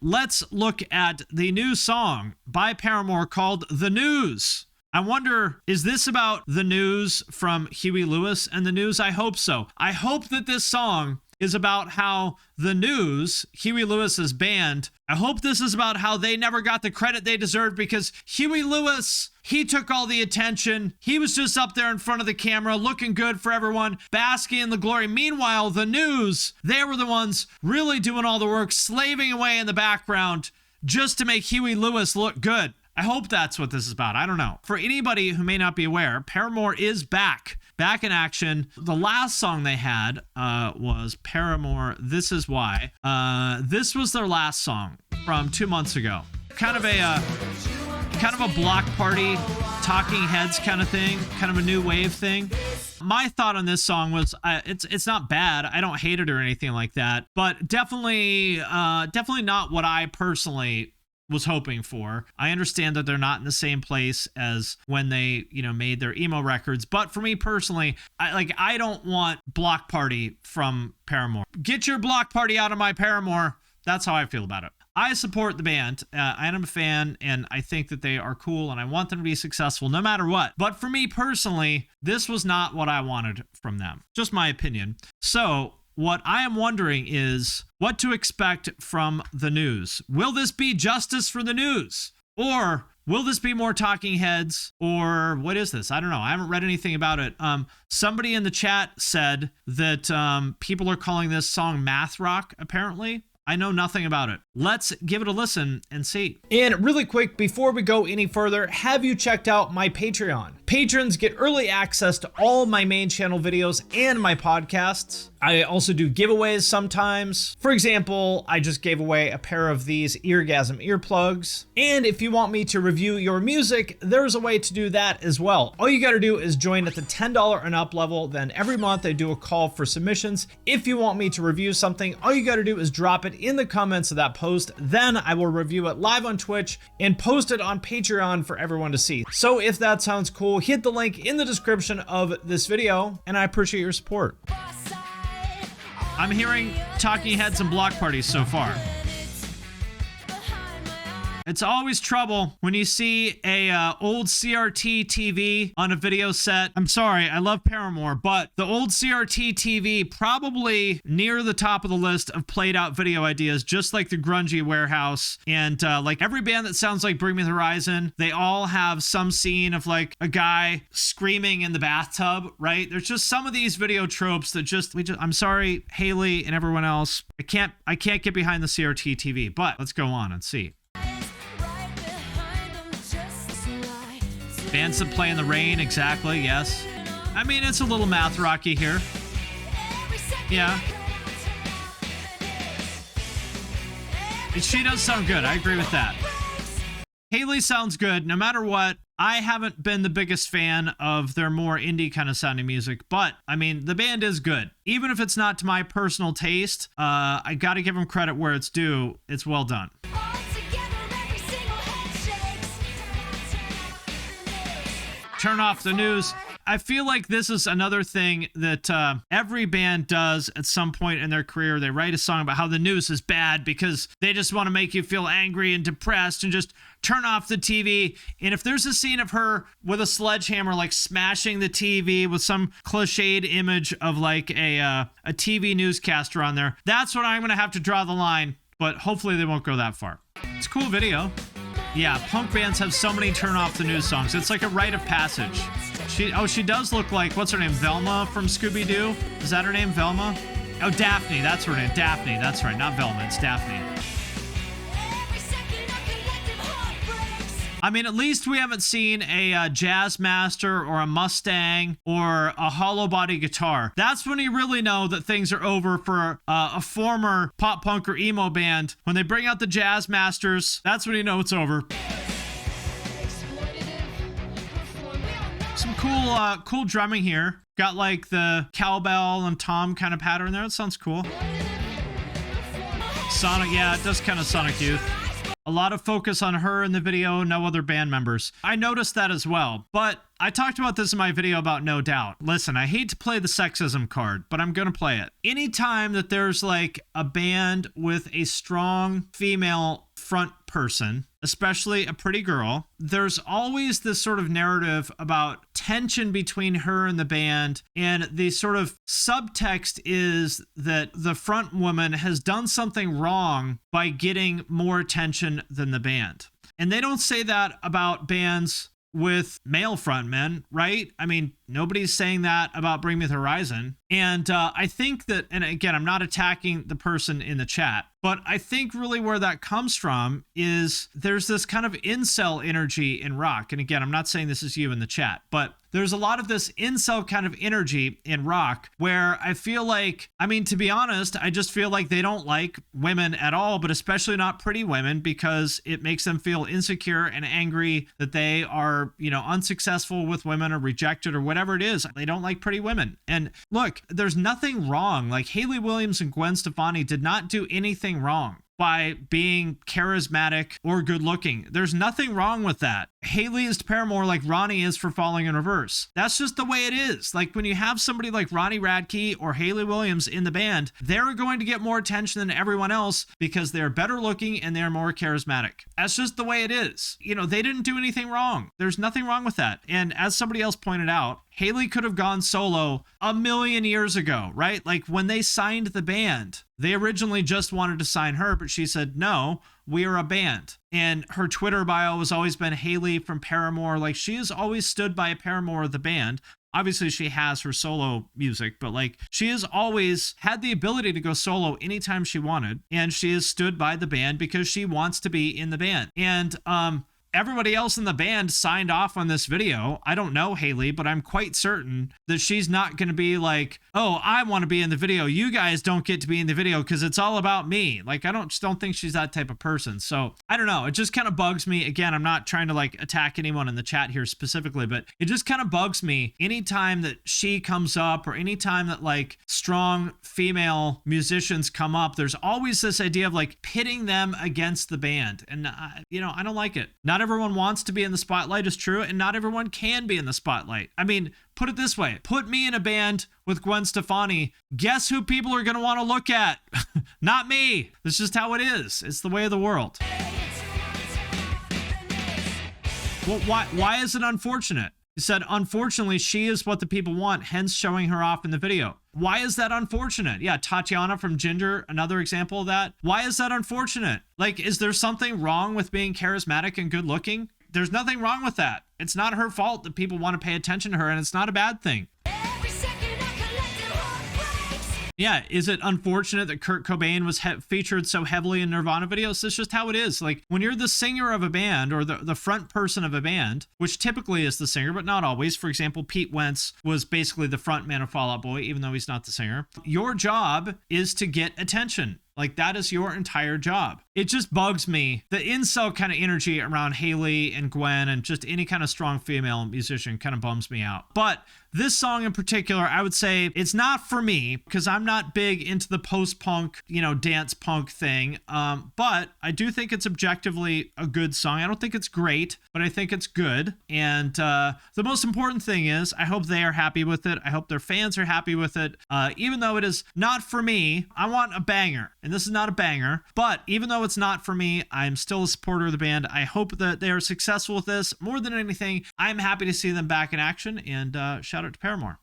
let's look at the new song by Paramore called The News. I wonder, is this about the news from Huey Lewis and the News? I hope so. I hope that this song is about how the News, Huey Lewis's band, I hope this is about how they never got the credit they deserved, because Huey Lewis, he took all the attention. He was just up there in front of the camera looking good for everyone, basking in the glory. Meanwhile, the News, they were the ones really doing all the work, slaving away in the background just to make Huey Lewis look good. I hope that's what this is about. I don't know. For anybody who may not be aware, Paramore is back in action. The last song they had was Paramore, This Is Why. This was their last song from 2 months ago. Kind of a block party, Talking Heads kind of thing, kind of a new wave thing. My thought on this song was it's not bad. I don't hate it or anything like that, but definitely not what I personally was hoping for. I understand that they're not in the same place as when they, made their emo records. But for me personally, I don't want Block Party from Paramore. Get your Block Party out of my Paramore. That's how I feel about it. I support the band. I am a fan, and I think that they are cool, and I want them to be successful no matter what. But for me personally, this was not what I wanted from them. Just my opinion. So what I am wondering is what to expect from the News. Will this be justice for the News? Or will this be more Talking Heads? Or what is this? I don't know. I haven't read anything about it. Somebody in the chat said that people are calling this song math rock, apparently. I know nothing about it. Let's give it a listen and see. And really quick, before we go any further, have you checked out my Patreon? Patrons get early access to all my main channel videos and my podcasts. I also do giveaways sometimes. For example, I just gave away a pair of these Eargasm earplugs. And if you want me to review your music, there's a way to do that as well. All you gotta do is join at the $10 and up level. Then every month I do a call for submissions. If you want me to review something, all you gotta do is drop it in the comments of that post. Then I will review it live on Twitch and post it on Patreon for everyone to see. So if that sounds cool, hit the link in the description of this video, and I appreciate your support. I'm hearing Talking Heads and Block Parties so far. It's always trouble when you see a old CRT TV on a video set. I'm sorry, I love Paramore, but the old CRT TV probably near the top of the list of played out video ideas, just like the Grungy Warehouse and like every band that sounds like Bring Me the Horizon. They all have some scene of like a guy screaming in the bathtub, right? There's just some of these video tropes that I'm sorry, Hayley and everyone else. I can't get behind the CRT TV, but let's go on and see. Bands that play in the rain, exactly, yes. I mean, it's a little math rocky here. Yeah. She does sound good, I agree with that. Hayley sounds good, no matter what. I haven't been the biggest fan of their more indie kind of sounding music, but I mean, the band is good. Even if it's not to my personal taste, I gotta give them credit where it's due. It's well done. Turn off the news. I feel like this is another thing that every band does at some point in their career. They write a song about how the news is bad because they just want to make you feel angry and depressed and just turn off the TV. And if there's a scene of her with a sledgehammer, like smashing the TV with some cliched image of like a TV newscaster on there, that's when I'm going to have to draw the line. But hopefully they won't go that far. It's a cool video. Yeah, punk bands have so many turn off the news songs. It's like a rite of passage. She does look like, what's her name? Velma from Scooby-Doo? Is that her name, Velma? Oh, Daphne, that's her name. Daphne, that's right. Not Velma, it's Daphne. I mean, at least we haven't seen a Jazz Master or a Mustang or a hollow body guitar. That's when you really know that things are over for a former pop punk or emo band. When they bring out the Jazz Masters, that's when you know it's over. Some cool drumming here. Got like the cowbell and tom kind of pattern there. That sounds cool. Sonic, yeah, it does kind of Sonic Youth. A lot of focus on her in the video, no other band members. I noticed that as well. But I talked about this in my video about No Doubt. Listen, I hate to play the sexism card, but I'm going to play it. Anytime that there's like a band with a strong female front person, especially a pretty girl, there's always this sort of narrative about tension between her and the band. And the sort of subtext is that the front woman has done something wrong by getting more attention than the band. And they don't say that about bands with male frontmen, right? I mean, nobody's saying that about Bring Me the Horizon. And I think that, and again, I'm not attacking the person in the chat, but I think really where that comes from is there's this kind of incel energy in rock. And again, I'm not saying this is you in the chat, but there's a lot of this incel kind of energy in rock where I feel like, I mean, to be honest, I just feel like they don't like women at all, but especially not pretty women, because it makes them feel insecure and angry that they are, you know, unsuccessful with women or rejected or whatever it is. They don't like pretty women. And look, there's nothing wrong. Like Hayley Williams and Gwen Stefani did not do anything wrong by being charismatic or good looking. There's nothing wrong with that. Hayley is to Paramore like Ronnie is for Falling in Reverse. That's just the way it is. Like when you have somebody like Ronnie Radke or Hayley Williams in the band, they're going to get more attention than everyone else because they're better looking and they're more charismatic. That's just the way it is. You know, they didn't do anything wrong. There's nothing wrong with that. And as somebody else pointed out, Hayley could have gone solo a million years ago, right? Like when they signed the band, they originally just wanted to sign her, but she said, no, we are a band. And her Twitter bio has always been Hayley from Paramore. Like she has always stood by Paramore, the band. Obviously she has her solo music, but like she has always had the ability to go solo anytime she wanted. And she has stood by the band because she wants to be in the band. And, everybody else in the band signed off on this video. I don't know Hayley, but I'm quite certain that she's not going to be like, oh, I want to be in the video. You guys don't get to be in the video because it's all about me. Like, I don't think she's that type of person. So I don't know. It just kind of bugs me. Again, I'm not trying to like attack anyone in the chat here specifically, but it just kind of bugs me anytime that she comes up or anytime that like strong female musicians come up, there's always this idea of like pitting them against the band. And, you know, I don't like it. Not everyone wants to be in the spotlight is true, and not everyone can be in the spotlight. I mean, put it this way. Put me in a band with Gwen Stefani. Guess who people are going to want to look at? Not me. That's just how it is. It's the way of the world. Well, why is it unfortunate? He said, unfortunately, she is what the people want, hence showing her off in the video. Why is that unfortunate? Yeah, Tatiana from Ginger, another example of that. Why is that unfortunate? Like, is there something wrong with being charismatic and good looking? There's nothing wrong with that. It's not her fault that people want to pay attention to her, and it's not a bad thing. Yeah, is it unfortunate that Kurt Cobain was featured so heavily in Nirvana videos? That's just how it is. Like, when you're the singer of a band or the front person of a band, which typically is the singer, but not always. For example, Pete Wentz was basically the front man of Fall Out Boy, even though he's not the singer. Your job is to get attention. Like, that is your entire job. It just bugs me. The incel kind of energy around Hayley and Gwen and just any kind of strong female musician kind of bums me out. But this song in particular, I would say it's not for me because I'm not big into the post-punk, you know, dance punk thing. But I do think it's objectively a good song. I don't think it's great, but I think it's good. And the most important thing is I hope they are happy with it. I hope their fans are happy with it. Even though it is not for me, I want a banger. And this is not a banger, but even though it's not for me, I'm still a supporter of the band. I hope that they are successful with this. More than anything, I'm happy to see them back in action, and shout out to Paramore.